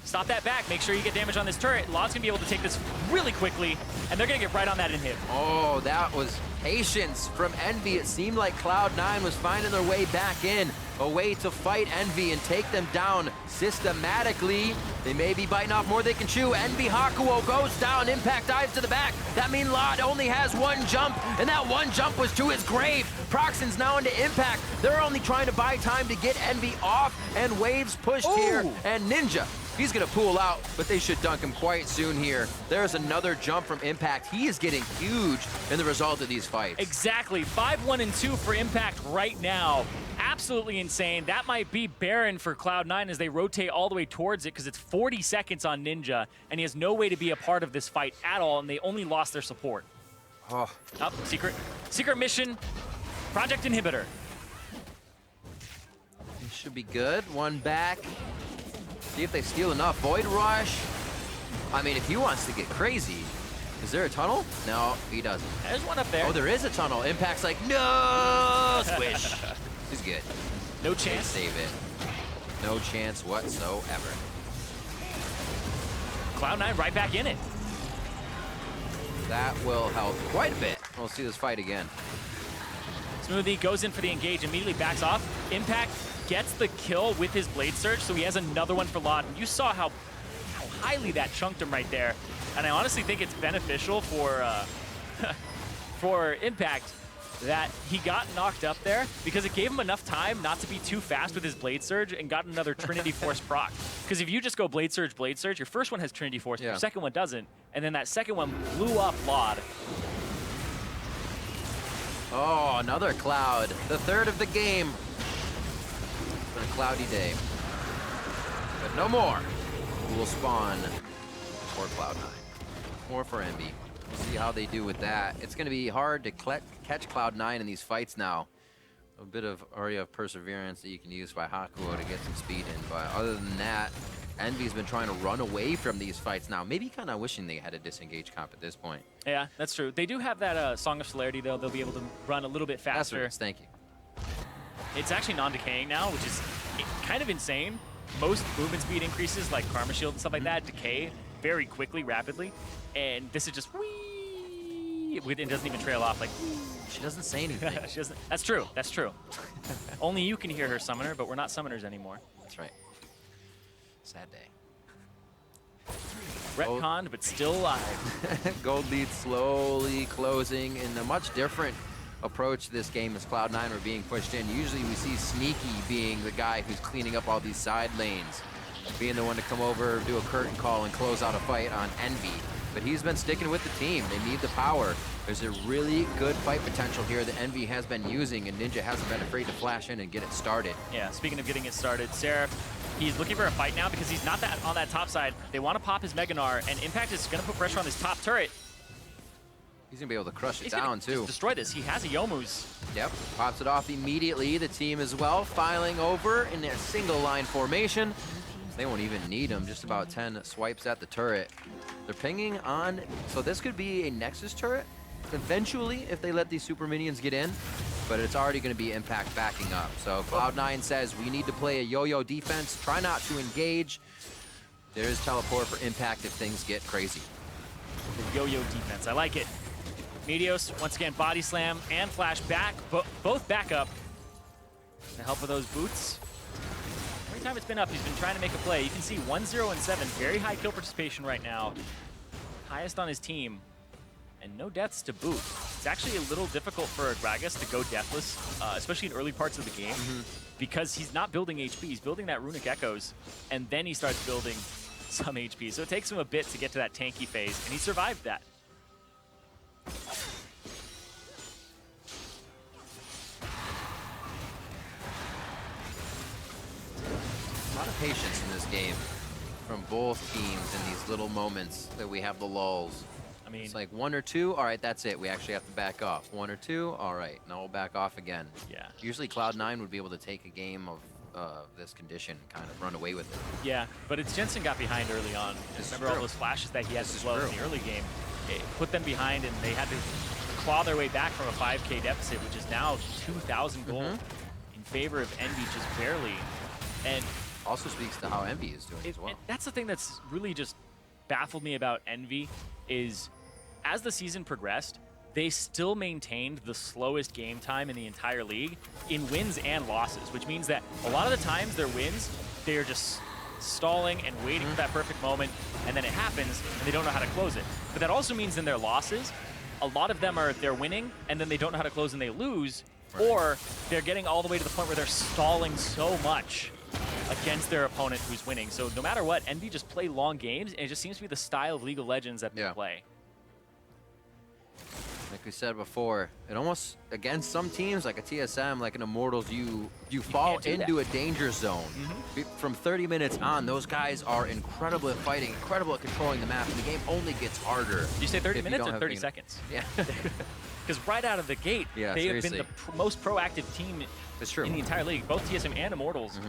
Stop that back. Make sure you get damage on this turret. Lod's going to be able to take this really quickly, and they're going to get right on that inhib. Oh, that was patience from Envy. It seemed like Cloud9 was finding their way back in. A way to fight Envy and take them down systematically. They may be biting off more they can chew. Envy Hakuho goes down. Impact dives to the back. That means Lod only has one jump, and that one jump was to his grave. Procxin's now into Impact. They're only trying to buy time to get Envy off, and waves pushed here. And Ninja He's gonna pull out, but they should dunk him quite soon here. There's another jump from Impact. He is getting huge in the result of these fights. Exactly, 5-1-2 for Impact right now. Absolutely insane. That might be barren for Cloud9 as they rotate all the way towards it because it's 40 seconds on Ninja, and he has no way to be a part of this fight at all, and they only lost their support. Oh. Up, secret mission, Project Inhibitor. This should be good. One back. See if they steal enough. Void Rush. I mean, if he wants to get crazy. Is there a tunnel? No, he doesn't. There's one up there. Oh, there is a tunnel. Impact's like, no! Squish. He's good. No chance. They save it. No chance whatsoever. Cloud9 right back in it. That will help quite a bit. We'll see this fight again. Smoothie goes in for the engage, immediately backs off. Impact gets the kill with his Blade Surge, so he has another one for Laud. You saw how highly that chunked him right there. And I honestly think it's beneficial for for Impact that he got knocked up there because it gave him enough time not to be too fast with his Blade Surge and got another Trinity Force proc. Because if you just go Blade Surge, your first one has Trinity Force, your second one doesn't, and then that second one blew up Laud. Oh, another Cloud. The third of the game. It's been a cloudy day. But no more. We'll spawn for Cloud9. More for Envy. We'll see how they do with that. It's going to be hard to catch Cloud9 in these fights now. A bit of area of perseverance that you can use by Hakuho to get some speed in. But other than that, Envy's been trying to run away from these fights now. Maybe kind of wishing they had a disengage comp at this point. Yeah, that's true. They do have that Song of Celerity, though. They'll be able to run a little bit faster. That's what it is. Thank you. It's actually non-decaying now, which is kind of insane. Most movement speed increases, like Karma Shield and stuff like that, decay very quickly, rapidly. And this is just whee! It doesn't even trail off. Like, she doesn't say anything. She doesn't. That's true. That's true. Only you can hear her summoner, but we're not summoners anymore. That's right. Sad day. Retconned, but still alive. Gold lead slowly closing in a much different approach to this game as Cloud9 are being pushed in. Usually we see Sneaky being the guy who's cleaning up all these side lanes, being the one to come over, do a curtain call, and close out a fight on Envy. But he's been sticking with the team. They need the power. There's a really good fight potential here that Envy has been using, and Ninja hasn't been afraid to flash in and get it started. Yeah, speaking of getting it started, Seraph, he's looking for a fight now because he's not on that top side. They want to pop his Mega Gnar, and Impact is going to put pressure on his top turret. He's going to be able to crush it down, too. Just destroy this. He has a Youmuu's. Yep, pops it off immediately. The team as well, filing over in their single line formation. They won't even need him. Just about 10 swipes at the turret. They're pinging on, so this could be a Nexus turret eventually if they let these super minions get in, but it's already going to be Impact backing up. So Cloud9 says we need to play a yo-yo defense, try not to engage. There is teleport for Impact if things get crazy. The yo-yo defense, I like it. Meteos, once again, body slam and flash back, both back up to help with those boots. Every time it's been up, he's been trying to make a play. You can see 1-0 and 7, very high kill participation right now. Highest on his team, and no deaths to boot. It's actually a little difficult for Gragas to go deathless, especially in early parts of the game, because he's not building HP. He's building that Runic Echoes, and then he starts building some HP. So it takes him a bit to get to that tanky phase, and he survived that. A lot of patience in this game from both teams in these little moments that we have the lulls. I mean, it's like 1 or 2, all right, that's it. We actually have to back off. 1 or 2, all right, now we'll back off again. Yeah. Usually Cloud9 would be able to take a game of this condition, kind of run away with it. Yeah, but it's Jensen got behind early on. Remember all those flashes that he had as well in the early game? It put them behind, and they had to claw their way back from a 5K deficit, which is now 2,000 gold in favor of Envy, just barely. And also speaks to how Envy is doing as well. That's the thing that's really just baffled me about Envy is as the season progressed, they still maintained the slowest game time in the entire league in wins and losses, which means that a lot of the times their wins, they're just stalling and waiting for that perfect moment, and then it happens, and they don't know how to close it. But that also means in their losses, a lot of them they're winning, and then they don't know how to close and they lose, or they're getting all the way to the point where they're stalling so much against their opponent who's winning. So no matter what, EnVy just play long games, and it just seems to be the style of League of Legends that they play. Like we said before, it almost, against some teams, like a TSM, like an Immortals, you fall into a danger zone. From 30 minutes on, those guys are incredible at fighting, incredible at controlling the map, and the game only gets harder. Did you say 30 minutes or 30 seconds? Yeah. Because right out of the gate, they have been the most proactive team in the entire league, both TSM and Immortals.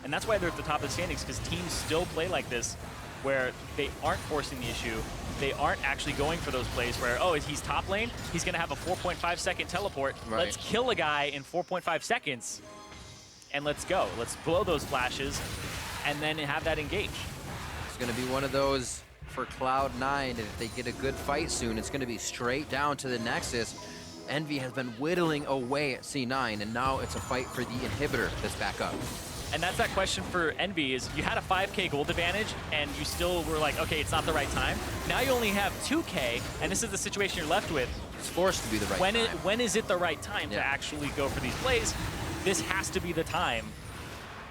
And that's why they're at the top of the standings, because teams still play like this, where they aren't forcing the issue. They aren't actually going for those plays where, oh, he's top lane, he's going to have a 4.5-second teleport. Let's kill a guy in 4.5 seconds, and let's go. Let's blow those flashes, and then have that engage. It's going to be one of those for Cloud9, and if they get a good fight soon, it's going to be straight down to the Nexus. EnVy has been whittling away at C9, and now it's a fight for the inhibitor that's back up. And that's that question for EnVy is you had a 5K gold advantage and you still were like, okay, it's not the right time. Now you only have 2K, and this is the situation you're left with. It's forced to be the right time. When is it the right time to actually go for these plays? This has to be the time,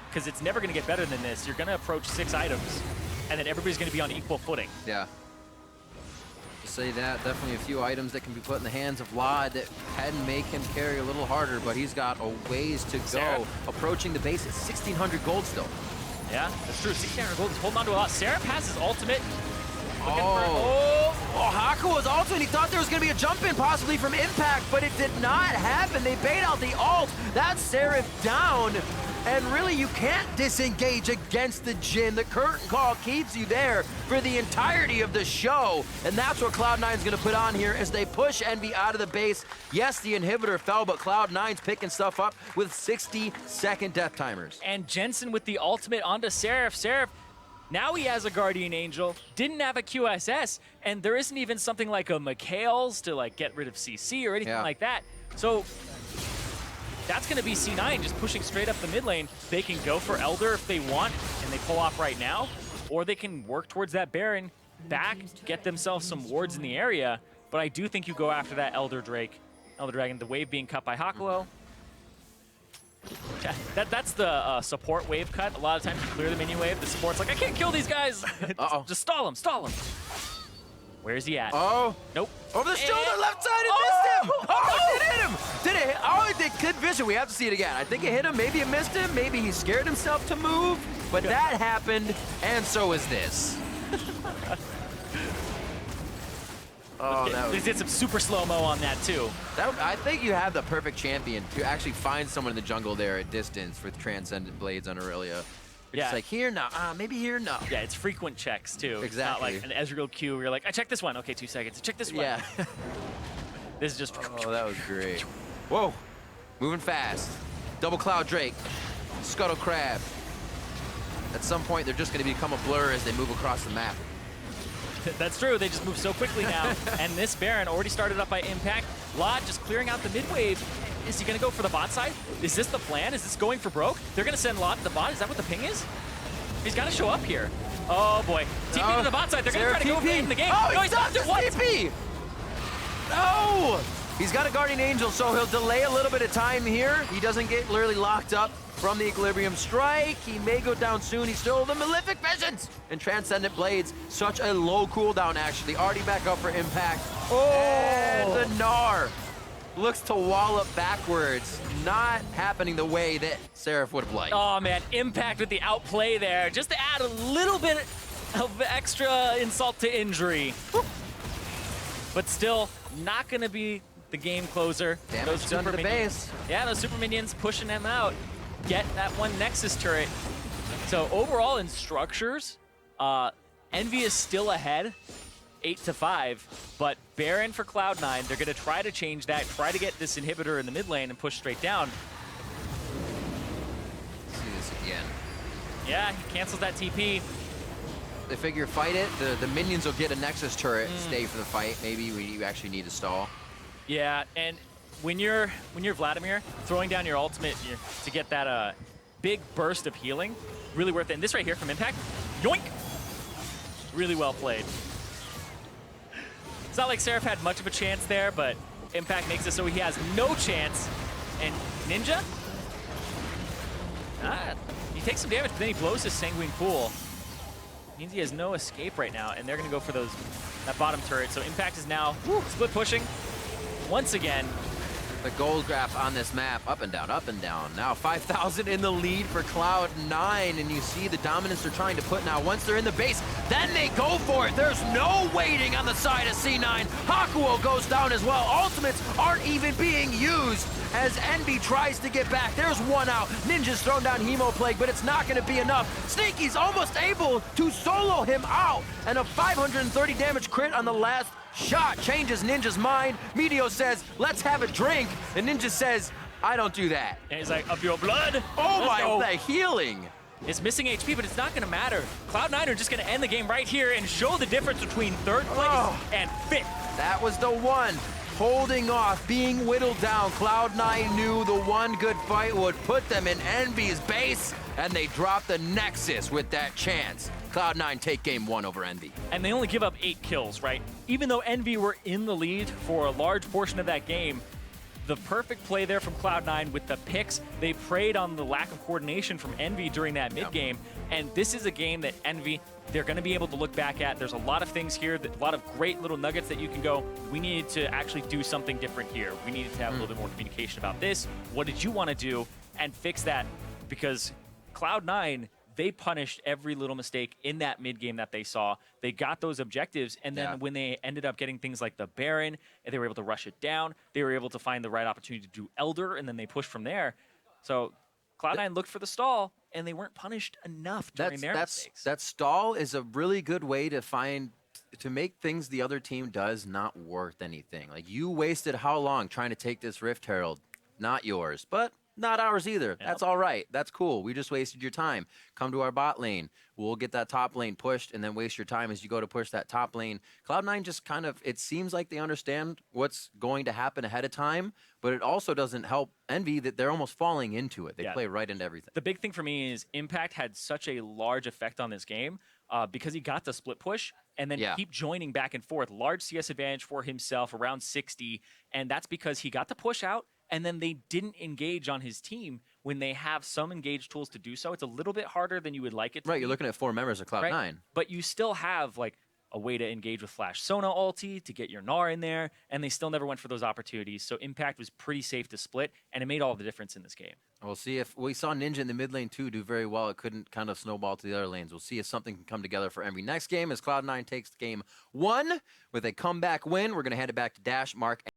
because it's never going to get better than this. You're going to approach 6 items, and then everybody's going to be on equal footing. Yeah. To say that, definitely a few items that can be put in the hands of Vlad that can make him carry a little harder, but he's got a ways to go. Seraph. Approaching the base at 1,600 gold still. Yeah, that's true. 1,600 gold. He's holding on to a lot. Seraph has his ultimate. Hakuho's ultimate. He thought there was going to be a jump in possibly from Impact, but it did not happen. They bait out the ult. That's Seraph down. And really, you can't disengage against the Jhin. The curtain call keeps you there for the entirety of the show. And that's what Cloud9 is going to put on here as they push EnVy out of the base. Yes, the inhibitor fell, but Cloud9's picking stuff up with 60-second death timers. And Jensen with the ultimate onto Seraph. Seraph, now he has a Guardian Angel, didn't have a QSS, and there isn't even something like a Meteos to like get rid of CC or anything like that. So that's going to be C9 just pushing straight up the mid lane. They can go for Elder if they want, and they pull off right now, or they can work towards that Baron, back, get themselves some wards in the area. But I do think you go after that Elder Dragon, the wave being cut by Hakuho. That's the support wave cut. A lot of times you clear the minion wave, the support's like, I can't kill these guys. Just stall him, stall him. Where's he at? Nope. Over the shoulder, left side, it missed him! It hit him! Did it hit? It did vision. We have to see it again. I think it hit him, maybe it missed him, maybe he scared himself to move, but that happened, and so is this. They did some super slow-mo on that too. I think you have the perfect champion to actually find someone in the jungle there at distance with Transcendent Blades on Irelia. It's like here now, maybe here now. Yeah, it's frequent checks too. Exactly. It's not like an Ezreal Q where you're like, I checked this one. Okay, 2 seconds. I checked this one. Yeah. This is just. Oh, that was great. Whoa, moving fast. Double Cloud Drake, Scuttle Crab. At some point, they're just going to become a blur as they move across the map. That's true. They just move so quickly now. And this Baron already started up by Impact. Vlad just clearing out the mid wave. Is he going to go for the bot side? Is this the plan? Is this going for broke? They're going to send Vlad to the bot. Is that what the ping is? He's got to show up here. Oh, boy. TP to the bot side. They're going to try to go in the game. Oh, he's not what? TP! No! He's got a Guardian Angel, so he'll delay a little bit of time here. He doesn't get literally locked up from the Equilibrium Strike. He may go down soon. He's still the Malefic Visions and Transcendent Blades. Such a low cooldown, actually. Already back up for Impact. And the Gnar looks to wallop backwards. Not happening the way that Seraph would have liked. Oh, man. Impact with the outplay there. Just to add a little bit of extra insult to injury. But still, not going to be the game closer. Damage done to the base. Yeah, those super minions pushing him out. Get that one Nexus turret. So overall in structures, EnVy is still ahead, 8-5, but Baron for Cloud9, they're gonna try to change that, try to get this inhibitor in the mid lane and push straight down. Let's see this again. Yeah, he cancels that TP. They figure fight it, the minions will get a Nexus turret, stay for the fight. Maybe you actually need to stall. Yeah, and when you're Vladimir, throwing down your ultimate to get that big burst of healing, really worth it. And this right here from Impact, yoink! Really well played. It's not like Seraph had much of a chance there, but Impact makes it so he has no chance. And Ninja? He takes some damage, but then he blows his Sanguine Pool. Means he has no escape right now, and they're going to go for that bottom turret. So Impact is now split pushing once again. The gold graph on this map, up and down, up and down. Now 5,000 in the lead for Cloud9, and you see the dominance they're trying to put now. Once they're in the base, then they go for it. There's no waiting on the side of C9. Hakuho goes down as well. Ultimates aren't even being used as Envy tries to get back. There's one out. Ninja's thrown down Hemo Plague, but it's not going to be enough. Sneaky's almost able to solo him out, and a 530 damage crit on the last shot changes Ninja's mind. Meteos says, let's have a drink. And Ninja says, I don't do that. And he's like, of your blood. Oh my, the healing. It's missing HP, but it's not going to matter. Cloud9 are just going to end the game right here and show the difference between third place and fifth. That was the one. Holding off, being whittled down. Cloud9 knew the one good fight would put them in Envy's base, and they dropped the Nexus with that chance. Cloud9 take game 1 over Envy. And they only give up 8 kills, right? Even though Envy were in the lead for a large portion of that game, the perfect play there from Cloud9 with the picks. They preyed on the lack of coordination from Envy during that mid-game. And this is a game that Envy, they're going to be able to look back at. There's a lot of things here, a lot of great little nuggets that you can go, we needed to actually do something different here. We needed to have a little bit more communication about this. What did you want to do? And fix that, because Cloud9, they punished every little mistake in that mid game that they saw. They got those objectives, and then when they ended up getting things like the Baron, and they were able to rush it down, they were able to find the right opportunity to do Elder, and then they pushed from there. So Cloud9 looked for the stall, and they weren't punished enough during their mistakes. That stall is a really good way to make things the other team does not worth anything. Like, you wasted how long trying to take this Rift Herald? Not yours, but not ours either. Yep. That's all right. That's cool. We just wasted your time. Come to our bot lane. We'll get that top lane pushed and then waste your time as you go to push that top lane. Cloud9 just kind of, it seems like they understand what's going to happen ahead of time, but it also doesn't help Envy that they're almost falling into it. They play right into everything. The big thing for me is Impact had such a large effect on this game because he got the split push and then keep joining back and forth. Large CS advantage for himself, around 60, and that's because he got the push out, and then they didn't engage on his team when they have some engage tools to do so. It's a little bit harder than you would like it to be. You're looking at 4 members of Cloud9. Right? But you still have like a way to engage with Flash Sona ulti, to get your Gnar in there, and they still never went for those opportunities. So Impact was pretty safe to split, and it made all the difference in this game. We'll see if we saw Ninja in the mid lane too do very well. It couldn't kind of snowball to the other lanes. We'll see if something can come together for Envy. Next game is Cloud9 takes game 1 with a comeback win. We're going to hand it back to Dash, Mark,